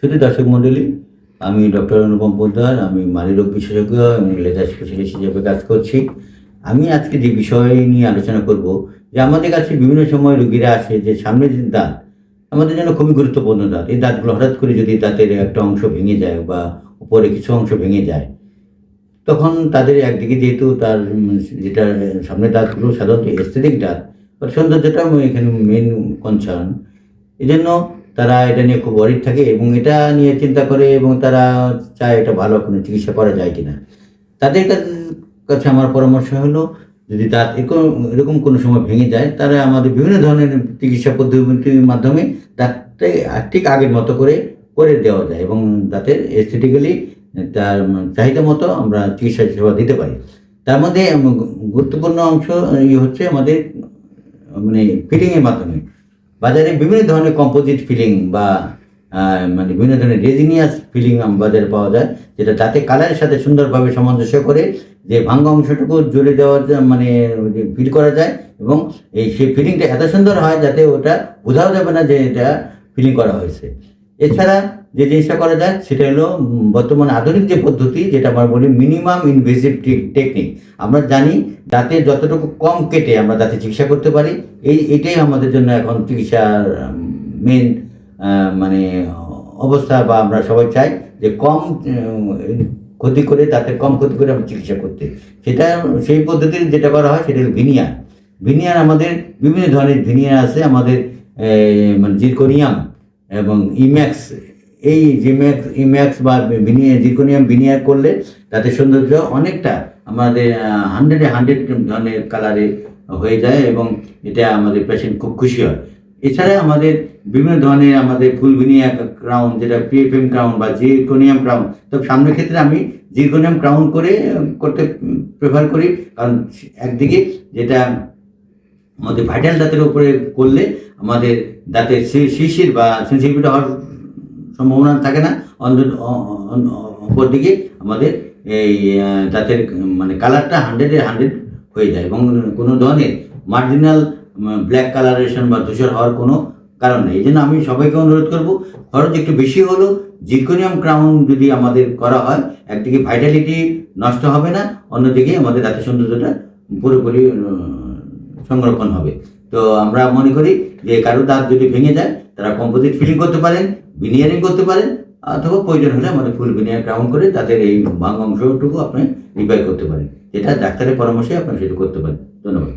শুধু দর্শক মণ্ডলী, আমি ডক্টর অনুপম পোদ্দার। আমি মালিরোগ বিশেষজ্ঞ এবং লেজার স্পেশালিস্ট হিসেবে কাজ করছি। আমি আজকে যে বিষয় নিয়ে আলোচনা করব, যে আমাদের কাছে বিভিন্ন সময় রোগীরা আসে যে সামনের যে দাঁত আমাদের জন্য খুবই গুরুত্বপূর্ণ দাঁত। এই দাঁতগুলো হঠাৎ করে যদি দাঁতের একটা অংশ ভেঙে যায় বা উপরে কিছু অংশ ভেঙে যায়, তখন তাদের একদিকে যেহেতু তার যেটা সামনের দাঁতগুলো সাধারণত এস্থেটিক দাঁত বা সৌন্দর্যটা এখানে মেন কনসার্ন। এজন্য তারা এটা নিয়ে খুব ওয়ারিড থাকে এবং এটা নিয়ে চিন্তা করে এবং তারা চায় এটা ভালো কোনো চিকিৎসা করা যায় কিনা। তাদের কাছে আমার পরামর্শ হলো, যদি দাঁত এরকম কোনো সময় ভেঙে যায়, তাহলে আমাদের বিভিন্ন ধরনের চিকিৎসা পদ্ধতির মাধ্যমে দাঁতটাকে ঠিক আগের মতো করে করে দেওয়া যায় এবং দাঁতের এস্থেটিক্যালি তার চাহিদা মতো আমরা চিকিৎসা সেবা দিতে পারি। তার মধ্যে গুরুত্বপূর্ণ অংশ হচ্ছে আমাদের মানে ফিলিংয়ের মাধ্যমে। বাজারে বিভিন্ন ধরনের কম্পোজিট ফিলিং বা বিভিন্ন ধরনের রেজিনিয়াস ফিলিং বাজারে পাওয়া যায়, যেটা দাঁতে কালারের সাথে সুন্দরভাবে সামঞ্জস্য করে যে ভাঙ্গা অংশটুকু জুড়ে দেওয়ার ফিল করা যায় এবং সেই ফিলিংটা এত সুন্দর হয় যাতে ওটা বোঝাও যাবে না যে এটা ফিলিং করা হয়েছে। এছাড়া যে জিনিসটা করা যায় সেটা হলো বর্তমান আধুনিক যে পদ্ধতি, যেটা আমরা বলি মিনিমাম ইনভেসিভ টেকনিক। আমরা জানি দাঁতে যতটুকু কম কেটে আমরা দাঁতে চিকিৎসা করতে পারি, এটাই আমাদের জন্য এখন চিকিৎসার মেন মানে অবস্থা, বা আমরা সবাই চাই যে কম ক্ষতি করে, দাঁতের কম ক্ষতি করে আমরা চিকিৎসা করতে। সেই পদ্ধতির যেটা করা হয় সেটা হলো ভিনিয়ার। আমাদের বিভিন্ন ধরনের ভিনিয়ার আছে আমাদের, মানে জিরকোনিয়াম এবং ইম্যাক্স। এই ইম্যাক্স বা জিরকোনিয়াম ভিনিয়ার করলে তাতে সৌন্দর্য অনেকটা আমাদের 100 ধরনের কালারে হয়ে যায় এবং এটা আমাদের পেশেন্ট খুব খুশি হয়। এছাড়া আমাদের বিভিন্ন ধরনের আমাদের ফুল ভিনিয়ার ক্রাউন, যেটা পিএফএম ক্রাউন বা জিরকোনিয়াম ক্রাউন। তো সামনের ক্ষেত্রে আমি জিরকোনিয়াম ক্রাউন করতে প্রেফার করি, কারণ একদিকে যেটা আমাদের ভাইটাল দাঁতের উপরে করলে আমাদের দাঁতের শিশির বা সেন্সিটিভিটি হওয়ার সম্ভাবনা থাকে না। অপরদিকে আমাদের এই দাঁতের মানে কালারটা 100 হয়ে যায় এবং কোনো ধরনের মার্জিনাল ব্ল্যাক কালারেশন বা ধূসর হওয়ার কোনো কারণ নেই। এই জন্য আমি সবাইকে অনুরোধ করব, খরচ একটু বেশি হলেও জিরকোনিয়াম ক্রাউন যদি আমাদের করা হয়, একদিকে ভাইটালিটি নষ্ট হবে না, অন্যদিকে আমাদের দাঁতের সৌন্দর্যটা পুরোপুরি সংরক্ষণ হবে। তো আমরা মনে করি যে কারো দাঁত যদি ভেঙে যায়, তারা কম্পোজিট ফিলিং করতে পারেন, ভিনিয়ারিং করতে পারেন, অথবা প্রয়োজন হলে আমাদের ফুল ভিনিয়ার ক্রাউন করে তাদের এই ভাঙা অংশটুকু আপনি রিপেয়ার করতে পারেন। যেটা ডাক্তারের পরামর্শে আপনি সেটা করতে পারেন। ধন্যবাদ।